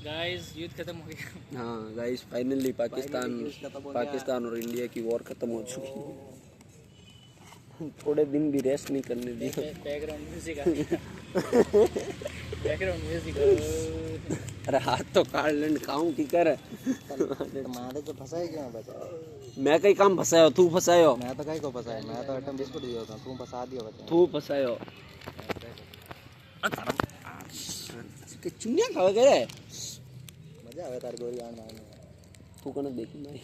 Guys युद्ध खत्म हो गया। हाँ गाइस फाइनली पाकिस्तान और इंडिया की वॉर खत्म हो चुकी है। थोड़े दिन भी रेस्ट नहीं करने दी। बैकग्राउंड म्यूजिक आ गया। Background music. अरे हाथ तो काट लेंड काऊं की कर मारे तो फसाए क्यों बचा? मैं कई काम फसायो तू फसायो। मैं तो कहीं को फसाया, मैं तो आइटम बिस्कुट दिया था, तू फसा दिया बचा। तू फसायो के चुनिया खावे करे मजा आवे तार गोली आन मारने। तू कने देखी नहीं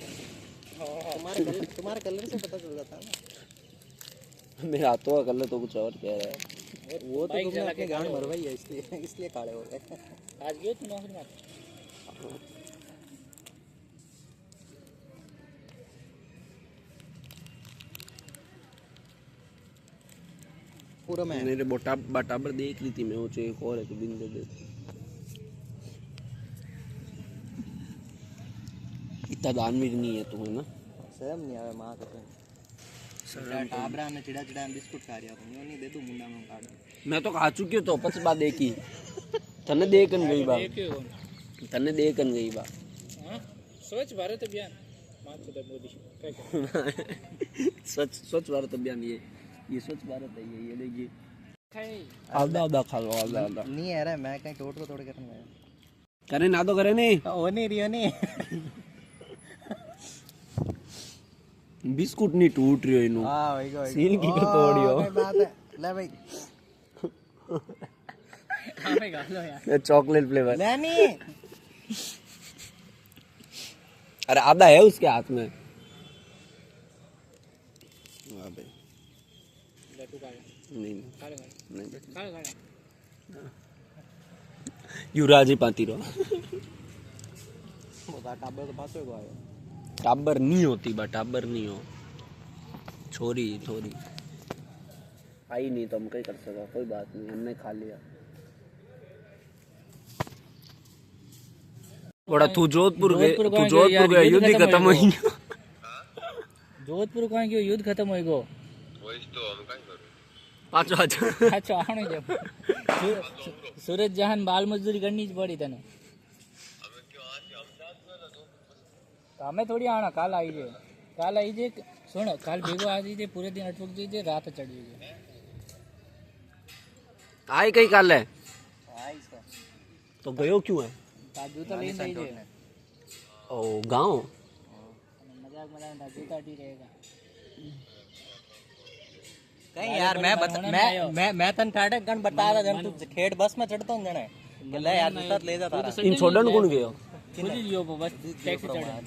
तुम्हारे कलर से पता चल जाता है ना। मेरे हाथों का कलर तो कुछ और कह रहा है। वो तो तुमने अपने गांड भरवाई है, इसलिए काले हो गए। आज गयो तू नौकरी में? पूरा मैं मेरे बटाबर देख रही थी मैं, वो जो एक और है तो बिंदु दे इतना दानवीर नहीं है तू है ना। शर्म नहीं आवे मां कसम। टाबरा ने चिड़ा चिड़ा बिस्कुट खा रिया तुम नहीं दे तू मुंडा में काट। मैं तो खा चुकी हूं तो पछ बात देखी तने देखन गई बा तने देखन गई बा। हां स्वच्छ भारत अभियान मानसूदा मोदी क्या स्वच्छ भारत अभियान ये स्वच्छ भारत है ये देखिए खाए आधा खा लो आधा नहीं आ रहा मैं कहीं टोट को तोड़ के रखूंगा। करे ना तो करे नहीं ओ नहीं रियो नहीं बिस्कुट नहीं टूट रही इनु। हां वही को सील की को तोड़ियो बात है। ले भाई हमें गा लो यार चॉकलेट फ्लेवर ले नहीं। अरे आधा है उसके हाथ में। वाह भाई लड्डू खा नहीं खा ले नहीं खा ले युवराज ही पाती रहो वो टाबर तो पास को आयो। टाबर नहीं होती बा टाबर नहीं हो छोरी आई नहीं तो हम कहीं कर सका कोई बात नहीं हमने खा लिया। बड़ा तू जोधपुर गया युद्ध ही खत्म हो गया। जोधपुर कौन क्यों युद्ध खत्म हो गयो वही तो हम काई करू पाछो अच्छा आने जब सूरज जहान बाल मजदूरी करनी ज पड़ी तने हमें क्यों आज हम साथ में तो हमें थोड़ी आना काल आई जे सुन काल भेगो आ जे पूरे दिन अटक जे रात चढ़ जे आई कहीं काल है हां इसका तो गयो क्यों है जूता ले नहीं जे ओ गांव मजाक जूता टी रहेगा कहीं यार मैं तन काटे गन बता रहा जन तू खेड़ बस में चढ़ता हूं जने ले यार जूता ले जा तारा इन छोड़न कौन गयो खुद ही लियो बस टैक्सी चढ़ा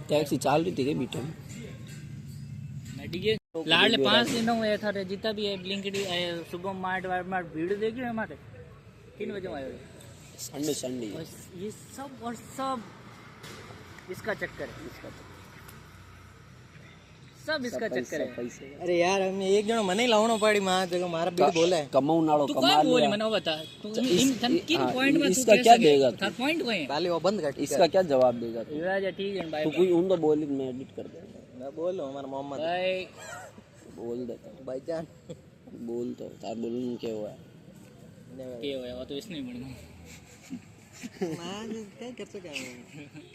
टैक्सी चाल रही थी के बीच में लाडले 5 दिन हुए था जितना भी है ब्लिंकिट सुबह मार्ट भीड़ देखी है हमारे 3 बजे आयो संडे ये सब और सब इसका चक्कर है सब इसका चक्कर है। अरे यार हम एक जनो मने लावणो पड़ी मां जगह मारा बीट बोले कमाऊ नालो तू कमा कौन बोली लिया मने बता तू इन किन पॉइंट में इसका क्या देगा था पॉइंट कोई है पहले वो बंद कर इसका क्या जवाब देगा तू युवराज ठीक है भाई तू कोई उन तो बोल मैं एडिट कर दूंगा मैं बोल हमारा मोहम्मद भाई बोल देता भाईजान बोल तो तार बोलने क्या हुआ है के होया वो तो इसने बनना मां क्या कर सके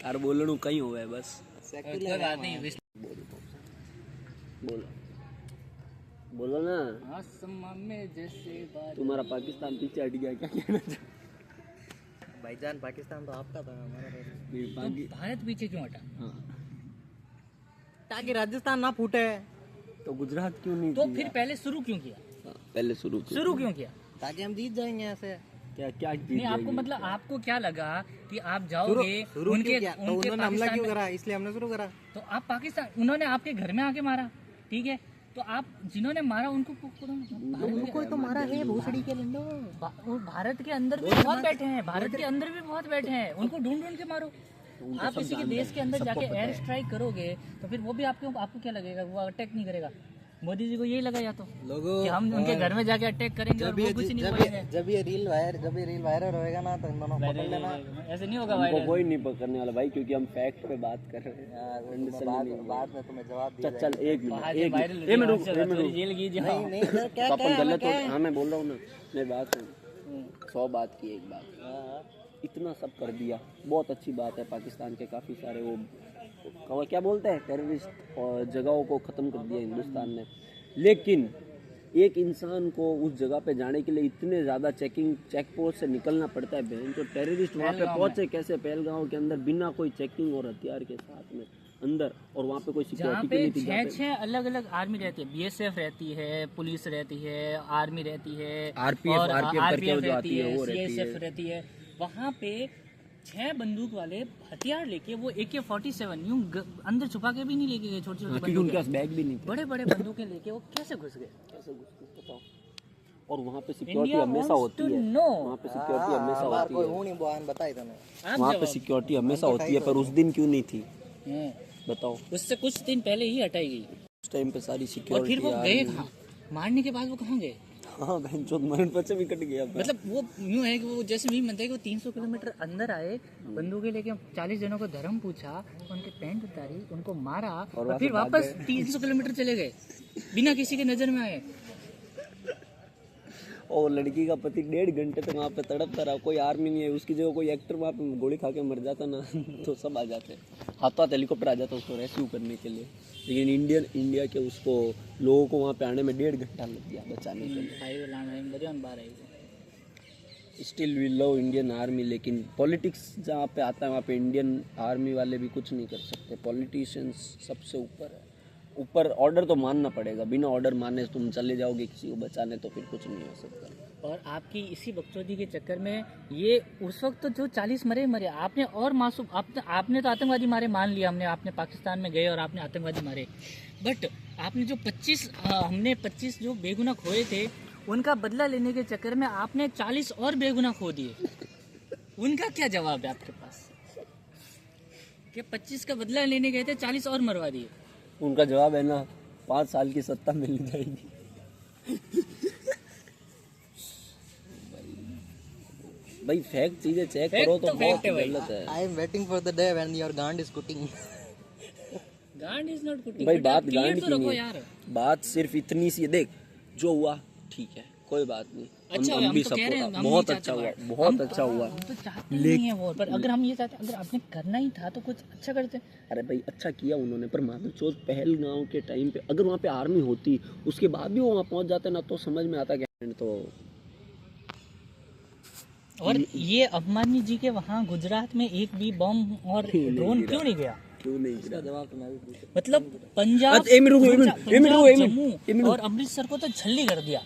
तार बोलणू कहीं हुआ है बस सेक्युलर बात नहीं बोलो ना आसमां में जैसे बादल तुम्हारा पाकिस्तान पीछे हट गया क्या कहना भाईजान पाकिस्तान तो आपका था हमारा तो भारत पीछे क्यों हटा ताकि राजस्थान ना फूटे तो गुजरात क्यों नहीं तो फिर पहले शुरू क्यों किया पहले शुरू क्यों किया ताकि हम जीत जाएंगे ऐसे। क्या नहीं आपको मतलब आपको क्या लगा कि आप जाओगे उनके तो उन्होंने हमला क्यों करा इसलिए हमने शुरू करा। तो आप पाकिस्तान उन्होंने आपके घर में आके मारा ठीक है तो आप जिन्होंने मारा उनको उनको तो मारा है भूसड़ी के लंडो। भारत के अंदर भी बहुत बैठे हैं उनको ढूंढ के मारो। आप किसी के देश के अंदर जाके एयर स्ट्राइक करोगे तो फिर वो भी आपको क्या लगेगा वो अटैक नहीं करेगा। मोदी जी को यही लगा या तो लोगों कि हम उनके घर में जाके अटैक करेंगे और वो कुछ नहीं बोलेंगे। जब ये रील वायरल होएगा ना तो इन दोनों पकड़ लेना। ऐसे नहीं होगा भाई कोई नहीं पकड़ने वाला भाई क्योंकि हम फैक्ट पे बात कर रहे हैं यार बाद में तुम्हें जवाब दिया चल एक मिनट जेल की जाओ नहीं क्या अपन गलत हो। हाँ मैं बोल रहा हूँ ना मैं बात 100 बात की एक बात इतना सब कर दिया, बहुत अच्छी बात है। पाकिस्तान के काफ़ी सारे वो क्या बोलते हैं टेररिस्ट और जगहों को ख़त्म कर दिया हिंदुस्तान ने, लेकिन एक इंसान को उस जगह पे जाने के लिए इतने ज़्यादा चेक पोस्ट से निकलना पड़ता है। बहन तो टेररिस्ट वहाँ पे पहुँचे कैसे पहलगांव के अंदर बिना कोई चेकिंग और हथियार के साथ में अंदर, और वहाँ पे कोई जहाँ सिक्योरिटी पे नहीं थी। छह अलग अलग आर्मी रहती है, BSF रहती है, पुलिस रहती है, आर्मी रहती है, RPF और करके वो RPF जो आती है वो रहती है। CSF रहती है। वहाँ पे 6 बंदूक वाले हथियार लेके वो AK-47 यूं अंदर छुपा के भी नहीं लेके गए, छोटी छोटी क्योंकि उनके पास बैग भी नहीं थे। बड़े बड़े बंदूकें लेके वो कैसे घुस गए? कैसे घुसते बताओ। और वहाँ पे सिक्योरिटी India हमेशा wants होती to है, know। वहाँ पे सिक्योरिटी हमेशा होती है, हूँ नहीं बयान बताई तूने। आप वहाँ पे जवाब। सिक्योरिटी हमेशा होती है, पर उस दिन क्यों नहीं थी बताओ। उससे कुछ दिन पहले ही हटाई गई, उस टाइम पे सारी और फिर सिक्योरिटी वो गए कहाँ? मारने के बाद वो कहाँ गए? हाँ बहन चोद मरण पचे भी कट गया। मतलब वो यूं है कि वो जैसे भी मनता है कि वो 300 किलोमीटर अंदर आए, बंदूकें लेके 40 जनों को धर्म पूछा, उनके पैंट उतारी, उनको मारा और फिर वापस 300 किलोमीटर चले गए बिना किसी के नजर में आए। और लड़की का पति 1.5 घंटे तक वहाँ पे तड़पता रहा, कोई आर्मी नहीं है, उसकी जगह कोई एक्टर वहाँ पे गोली खा के मर जाता ना तो सब आ जाते, हाथों हाथ हेलीकॉप्टर आ जाता उसको रेस्क्यू करने के लिए। लेकिन इंडिया के उसको लोगों को वहाँ पे आने में 1.5 घंटा लग गया बचाने के लिए। Still we love Indian Army, लेकिन पॉलिटिक्स जहाँ पे आता है वहाँ पे इंडियन आर्मी वाले भी कुछ नहीं कर सकते। पॉलिटिशियंस सबसे ऊपर है, ऊपर ऑर्डर तो मानना पड़ेगा, बिना ऑर्डर माने तुम चले जाओगे किसी को बचाने तो फिर कुछ नहीं हो सकता। और आपकी इसी बकचोदी के चक्कर में ये उस वक्त तो जो 40 मरे आपने, और मासूम आपने तो आतंकवादी मारे मान लिया हमने, आपने पाकिस्तान में गए और आपने आतंकवादी मारे, बट आपने जो 25 जो बेगुनाह खोए थे उनका बदला लेने के चक्कर में आपने 40 और बेगुनाह खो दिए। उनका क्या जवाब है आपके पास कि 25 का बदला लेने गए थे, 40 और मरवा दिए? उनका जवाब है ना 5 साल की सत्ता मिल जाएगी। भाई फैक्ट चीजें चेक करो तो बहुत गलत है। I am waiting for the day when your गांड इज कुटिंग। गांड इज नॉट कुटिंग भाई बात गांड तो की रखो नहीं यार। है, बात सिर्फ इतनी सी है, देख जो हुआ ठीक है कोई बात नहीं, अच्छा हम भी तो कह रहे हैं, हम बहुत नहीं अच्छा चाहते हुआ, बात। बहुत हम- अच्छा हुआ। हम तो चाहते ही नहीं है वो, पर अगर हम ये चाहते, अगर आपने करना ही था तो कुछ अच्छा करते। अरे भाई अच्छा किया उन्होंने, पर माधवचोद पहलगांव के टाइम पे अगर वहाँ पे आर्मी होती उसके बाद भी वो वहाँ पहुँच जाते ना तो समझ में आता क्या। तो और ये अभिमानी जी के वहाँ गुजरात में एक भी बम और ड्रोन क्यों नहीं गया? क्यों नहीं गिरा? जवाब तो मैं भी पूछा। मतलब पंजाब अच्छा, एक मिनट, जम्मू और अमृतसर को तो छल्ली कर दिया।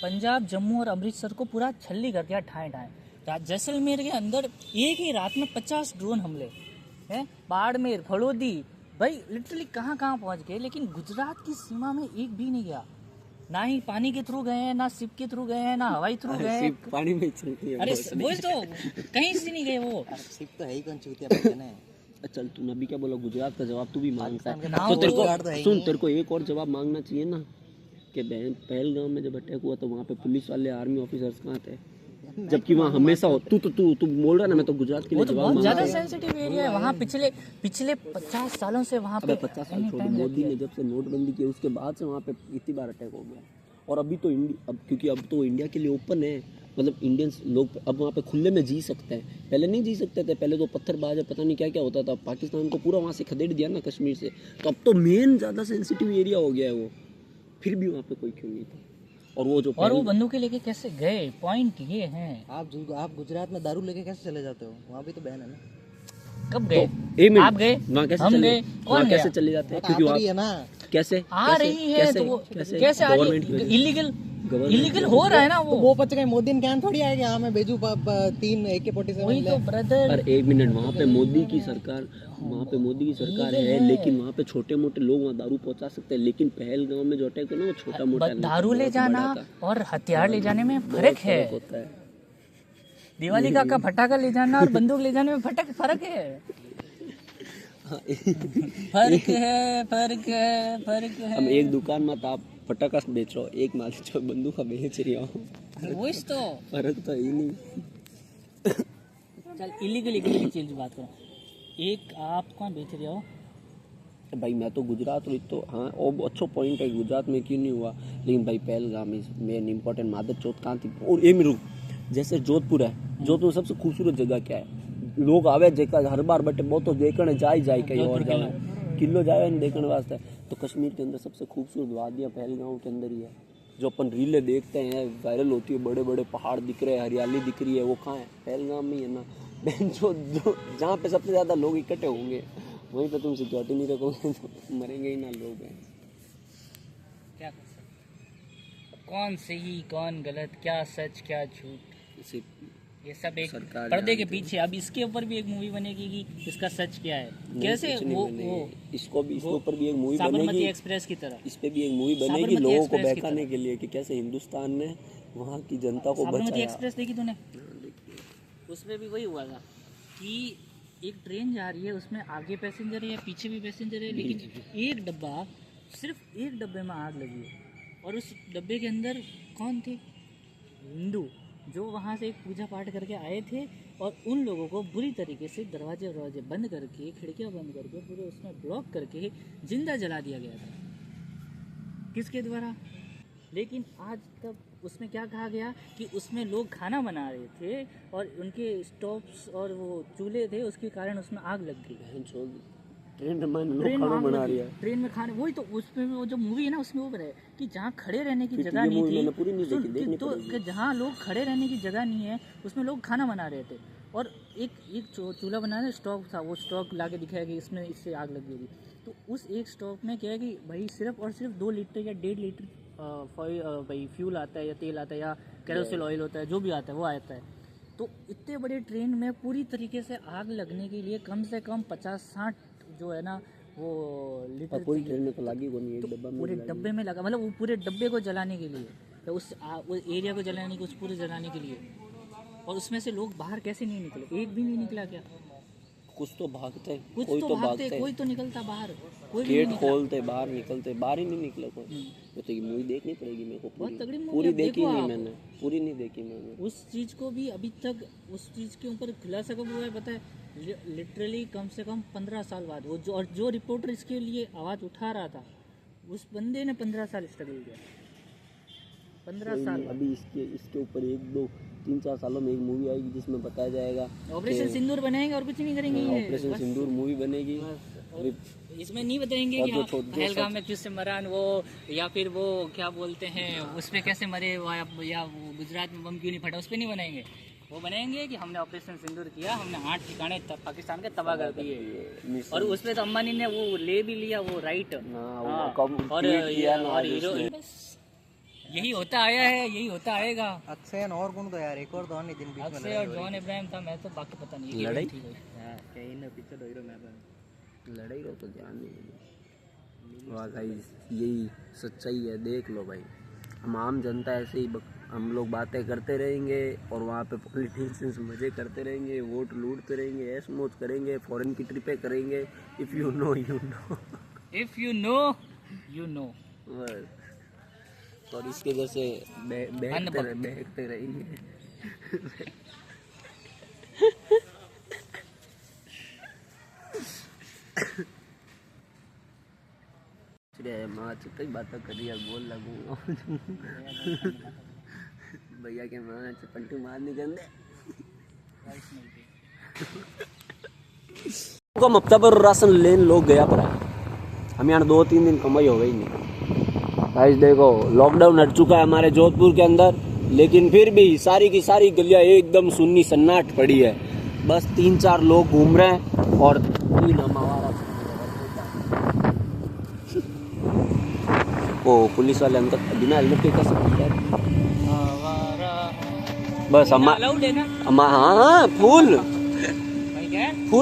पंजाब जम्मू और अमृतसर को पूरा छल्ली कर दिया, ठाए। जैसलमेर के अंदर एक ही रात में 50 ड्रोन हमले हैं, बाड़मेर, फलोदी, भाई लिटरली कहाँ पहुँच गए। लेकिन गुजरात की सीमा में एक भी नहीं गया, ना ही पानी के थ्रू गए हैं, ना शिप के थ्रू गए हैं, ना हवाई थ्रू गए हैं। सिर्फ पानी में चलती है। अरे वही तो, कहीं से नहीं गए वो। सिप तो है ही कौन चूतिया बच्चे ने। चल तूने अभी क्या बोला, गुजरात का जवाब तू भी मांगता है नाम तो तेरे गुजरात तो है को ही सुन, नहीं। तेरे को एक और जवाब मांगना चाहिए ना कि बहन पहलगाम में जब अटैक हुआ तो वहाँ पे पुलिस वाले आर्मी ऑफिसर्स कहाँ थे, जबकि वहाँ हमेशा हो। तू बोल रहा ना, मैं तो गुजरात के वो लिए तो जवाब बहुत मांगता ज्यादा हूँ। सेंसिटिव एरिया है वहाँ। पिछले 50 सालों से वहाँ पे 50 साल छोड़, मोदी ने जब से नोटबंदी की उसके बाद से वहाँ पे इतनी बार अटैक हो गया। और अभी तो क्योंकि अब तो इंडिया के लिए ओपन है, मतलब इंडियंस लोग अब वहाँ पे खुले में जी सकते हैं, पहले नहीं जी सकते थे। पहले तो पत्थरबाज है, पता नहीं क्या क्या होता था। पाकिस्तान को पूरा वहाँ से खदेड़ दिया ना कश्मीर से, तो अब तो मेन ज़्यादा सेंसिटिव एरिया हो गया है वो, फिर भी वहाँ पे कोई क्यों नहीं था। और वो बंदूकें लेके कैसे गए, पॉइंट ये है। आप गुजरात में दारू लेके कैसे चले जाते हो? वहाँ भी तो बैन है ना। कब गए? एक मिनट, आप गए? वहाँ कैसे हम चले, गए? वहाँ कौन कैसे गया? चले जाते हैं? तो क्योंकि आ रही है वहाँ ना, कैसे आ रही है तो वो कैसे आ गवर्नमेंट की रही वजह है? से। इलीगल हो रहा है ना तो वो बच गए। मोदी ने क्या थोड़ी आएगा, हाँ मैं भेजू 3 AK-47 वही तो ब्रदर। अरे एक मिनट, वहाँ पे मोदी की सरकार है, लेकिन वहाँ पे छोटे मोटे लोग वहाँ दारू पहुँचा सकते हैं। लेकिन पहलगांव में जो अटैक है ना वो छोटा मोटा दारू ले जाना और हथियार ले जाने में फर्क है। होता है। दिवाली का फटाखा ले जाना और बंदूक ले जाने में फर्क है। फर्क है। हम एक दुकान में आप फटाखा बेच रहे हो, एक माल जो बंदूक बेच रही हो, वही तो। फर्क तो ही नहीं। चल इलीगल चीज बात करो। एक आप कौन बेच रहे हो? भाई मैं तो गुजरात रही तो हाँ, वो अच्छा पॉइंट है, गुजरात में क्यों नहीं हुआ। लेकिन भाई Pahalgam is main important. Madhav चौथ कहाँ थी? और ये मेरू जैसे जोधपुर है, जोधपुर सबसे खूबसूरत जगह क्या है? लोग आवे जेका हर बार बटे बहुत तो देखने जाए कहीं और जाए, किलो जाए नहीं देखने वास्ते। तो कश्मीर के अंदर सबसे खूबसूरत वादियाँ पहलगांव के अंदर ही है। जो अपन रीलें देखते हैं वायरल होती है, बड़े बड़े पहाड़ दिख रहे हैं, हरियाली दिख रही है, वो कहाँ है? पहलगाम में ही है ना। जो जहाँ पे सबसे ज़्यादा लोग इकट्ठे होंगे वहीं पे तुम सिक्योरिटी नहीं रखोगे तो मरेंगे ही ना लोग हैं। क्या कर सकते, कौन सही कौन गलत, क्या सच क्या झूठ, इसे ये सब एक सरकार पर्दे के जानती है। पीछे। अब इसके ऊपर भी एक मूवी बनेगी कि इसका सच क्या है, कैसे कुछ नहीं वो बनेगी। इसके ऊपर भी एक मूवी साबरमती बनेगी, एक्सप्रेस की तरह। इस पे भी एक मूवी बनेगी साबरमती लोगों को एक्सप्रेस की बहकाने के लिए कि कैसे हिंदुस्तान ने वहाँ की जनता को साबरमती बचाया। एक्सप्रेस देखी तूने? उसमें भी वही हुआ था कि एक ट्रेन जा रही है, उसमें आगे पैसेंजर है, पीछे भी पैसेंजर है, लेकिन एक डब्बा, सिर्फ एक डब्बे में आग लगी है। और उस डब्बे के अंदर कौन थे? हिंदू, जो वहाँ से एक पूजा पाठ करके आए थे। और उन लोगों को बुरी तरीके से दरवाजे बंद करके, खिड़कियाँ बंद करके, पूरे उसमें ब्लॉक करके जिंदा जला दिया गया था। किसके द्वारा? लेकिन आज तक उसमें क्या कहा गया कि उसमें लोग खाना बना रहे थे और उनके स्टोव्स और वो चूल्हे थे, उसके कारण उसमें आग लग गई। ट्रेन में लोग ट्रेन खाना आग बना लगी, रही है। ट्रेन में खाने, वही तो उसमें वो जो मूवी है ना, उसमें वो बताया कि जहाँ खड़े रहने की फिर जगह ये नहीं मूवी थी, मैंने पूरी नहीं सुन, देखी, देखनी तो पड़ेगी। कि जहाँ लोग खड़े रहने की जगह नहीं है, उसमें लोग खाना बना रहे थे। और एक चूल्हा बनाया, स्टोव था, वो स्टोव ला के दिखाया कि इसमें इससे आग लगी होगी। तो उस एक स्टोव में क्या है कि भाई सिर्फ और सिर्फ 2 लीटर या 1.5 लीटर भाई फ्यूल आता है, या तेल आता है, या कैरोसिल ऑयल होता है, जो भी आता है वो आता है। तो इतने बड़े ट्रेन में पूरी तरीके से आग लगने के लिए कम से कम 50-60 जो है ना वो लीटर पूरी ट्रेन में तो लगी को नहीं, एक डब्बा में पूरे लगी। डब्बे में लगा, मतलब वो पूरे डब्बे को जलाने के लिए, या उस एरिया को जलाने के, उस पूरे जलाने के लिए। और उसमें से लोग बाहर कैसे नहीं निकले? एक भी नहीं निकला क्या? कुछ तो भागते, कुछ कोई तो भागते, भागते, कोई तो निकलता बाहर, कोई भी गेट नहीं निकला। खोलते, बाहर निकलते, बाहर ही नहीं निकले कोई। तो ये मूवी देखनी पड़ेगी मेरे को बहुत तगड़ी पूरी। movie पूरी है, देखी देखो नहीं आप। मैंने, पूरी नहीं देखी मैंने। उस चीज़ को भी अभी तक उस चीज़ के ऊपर खुलासा कब हुआ है पता है? लिटरली कम से कम 15 साल बाद। वो जो रिपोर्टर इसके लिए आवाज़ उठा रहा था, उस बंदे ने 15 साल स्ट्रगल किया। 15 साल बाद। अभी इसके ऊपर 1-2-3-4 सालों में एक मूवी आएगी जिसमें बताया जाएगा ऑपरेशन सिंदूर बनाएंगे और कुछ नहीं करेंगे ये। ऑपरेशन सिंदूर मूवी बनेगी। और इसमें नहीं बताएंगे और कि जो हाँ, छोटे- पहलगाम में किससे मरान वो, या फिर वो क्या बोलते हैं उस पर कैसे मरे, या वो गुजरात में बम क्यों नहीं फटा, उस पर नहीं बनाएंगे। वो बनाएंगे कि हमने ऑपरेशन सिंदूर किया, हमने 8 ठिकाने पाकिस्तान के तबाह कर दिए। और उसमें तो अम्बानी ने वो ले भी लिया वो राइट। और हीरो, यही होता आया है, यही होता आएगा। अक्षय और कौन तो यार, एक और तो नहीं दिन बीच में अक्षय और जॉन इब्राहिम था, मैं तो बाकी पता नहीं। लड़ाई? कहीं ना पिक्चर हीरो में लड़ाई रो तो ध्यान नहीं। वाह गाइस, यही सच्चाई है, देख लो भाई। हम आम जनता ऐसे ही हम लोग बातें करते रहेंगे और वहाँ पे पॉलिटिशियंस मजे करते रहेंगे, वोट लूटते रहेंगे, ऐश मौज करेंगे, फॉरेन की ट्रिपें करेंगे। If you know you know, if you know you know. बस। और इसके जैसे बहकते रहेंगे। माँ कई बातें कर रही है, बोल लगूंगा भैया के माँ से पलटू मारने के अंदर हम हफ्ता पर राशन लेन लोग गया पर हम यहाँ 2-3 दिन कमाई हो गई नहीं। गाइस देखो, लॉकडाउन हट चुका है हमारे जोधपुर के अंदर, लेकिन फिर भी सारी की सारी गलियां एकदम सुन्नी सन्नाट पड़ी है। बस 3-4 लोग घूम रहे हैं और 3 हमारा वो पुलिस वाले अंदर बिना हेलमेट के कर सकते हैं। बस अलाउड है ना? हाँ फुल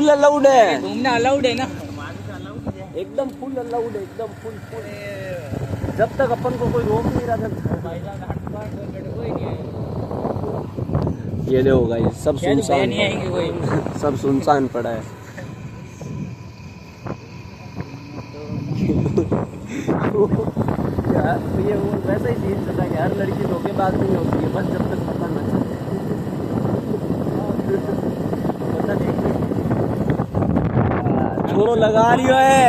अलाउड है, घूमना अलाउड है ना? एकदम फुल अलाउड है, एकदम फुल। जब तक अपन को कोई रोक नहीं रहा ये देखो गाइस, सब सुनसान, सब सुनसान पड़ा है। यार ये वो वैसा ही सीन चल रहा है, हर लड़की धोखेबाज नहीं होती है, बस जब तक पता न चले। पता नहीं छोरो लगा रही है,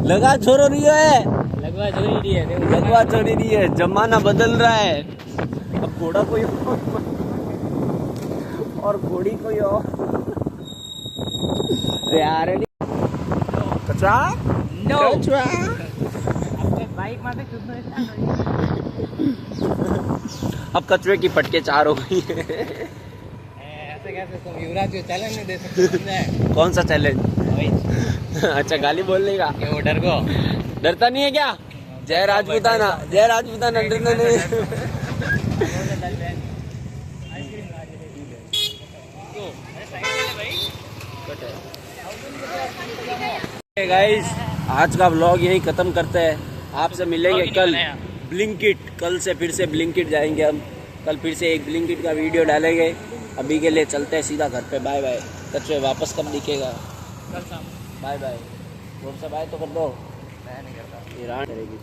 लगा छोरो रही है, लगवा छोड़ी है, लगवा छोड़ी रही है। जमाना बदल रहा है, अब घोड़ा कोई और घोड़ी कोई और। यार कचरा कचरा। बाइक में अब कचरे की फटके 4 हो गई है। ऐसे कैसे तुम युवराज को चैलेंज नहीं दे सकते? समझा है? कौन सा चैलेंज? वही अच्छा गाली बोलने का। कि वो डर को डरता नहीं है क्या? जय राजपूताना, जय राजपूताना। डरना नहीं। गाइस आज का व्लॉग यही खत्म करते हैं। आपसे मिलेंगे कल ब्लिंकिट। कल से फिर से ब्लिंकिट जाएंगे हम। कल फिर से एक ब्लिंकिट का वीडियो डालेंगे। अभी के लिए चलते हैं सीधा घर पे। Bye bye. कच्चे वापस कब दिखेगा? कल शाम। Bye bye. वो सब बाय तो कर दो। मैं नहीं करता। ईरान करेगी।